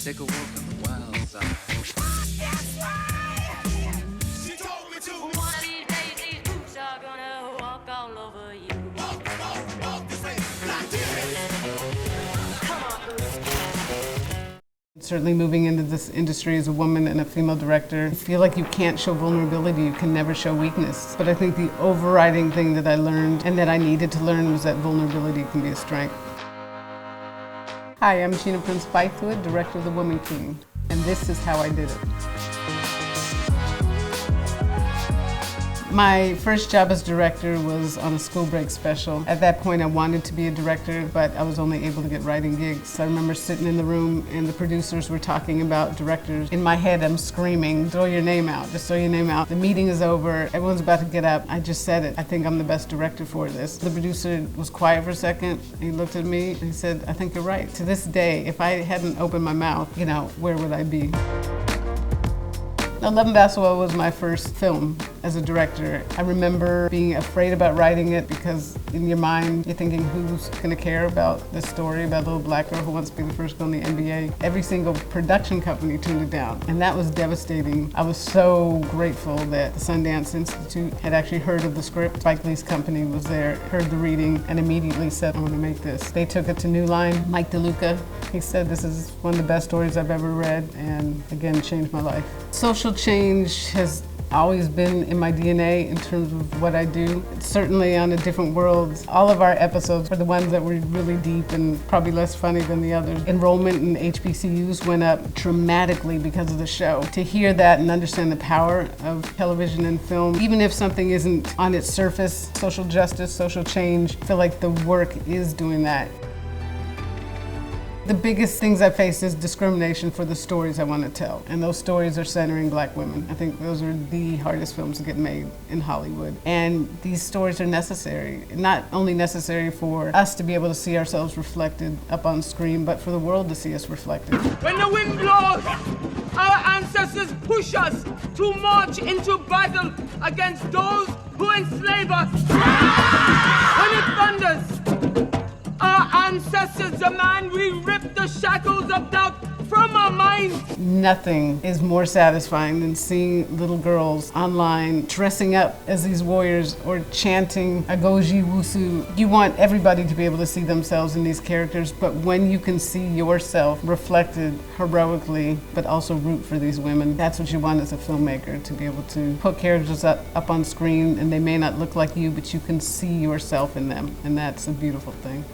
Take a walk on the wild side. That's right. She told me to. One of these days, these boots are gonna walk all over you. Walk this way, like this. Come on, Bruce. Certainly moving into this industry as a woman and a female director, I feel like you can't show vulnerability, you can never show weakness. But I think the overriding thing that I learned and that I needed to learn was that vulnerability can be a strength. Hi, I'm Gina Prince-Bythewood, director of The Woman King, and this is how I did it. My first job as director was on a Schoolbreak Special. At that point I wanted to be a director, but I was only able to get writing gigs. I remember sitting in the room and the producers were talking about directors. In my head I'm screaming, throw your name out, just throw your name out. The meeting is over, everyone's about to get up. I just said it, I think I'm the best director for this. The producer was quiet for a second, he looked at me and he said, I think you're right. To this day, if I hadn't opened my mouth, where would I be? Now, Love and Basketball was my first film as a director. I remember being afraid about writing it because in your mind you're thinking, who's going to care about this story about a little black girl who wants to be the first girl in the NBA? Every single production company tuned it down, and that was devastating. I was so grateful that the Sundance Institute had actually heard of the script. Spike Lee's company was there, heard the reading, and immediately said, I want to make this. They took it to New Line. Mike DeLuca, he said, this is one of the best stories I've ever read, and again, changed my life. Social change has always been in my DNA in terms of what I do. It's certainly on a different world. All of our episodes were the ones that were really deep and probably less funny than the others. Enrollment in HBCUs went up dramatically because of the show. To hear that and understand the power of television and film, even if something isn't on its surface, social justice, social change, I feel like the work is doing that. The biggest things I face is discrimination for the stories I want to tell, and those stories are centering black women. I think those are the hardest films to get made in Hollywood, and these stories are necessary. Not only necessary for us to be able to see ourselves reflected up on screen, but for the world to see us reflected. When the wind blows, our ancestors push us to march into battle against those who enslave us. When it thunders, our ancestors demand we rip the shackles of doubt from our minds. Nothing is more satisfying than seeing little girls online dressing up as these warriors or chanting Agoji Wusu. You want everybody to be able to see themselves in these characters, but when you can see yourself reflected heroically, but also root for these women, that's what you want as a filmmaker, to be able to put characters up on screen and they may not look like you, but you can see yourself in them, and that's a beautiful thing.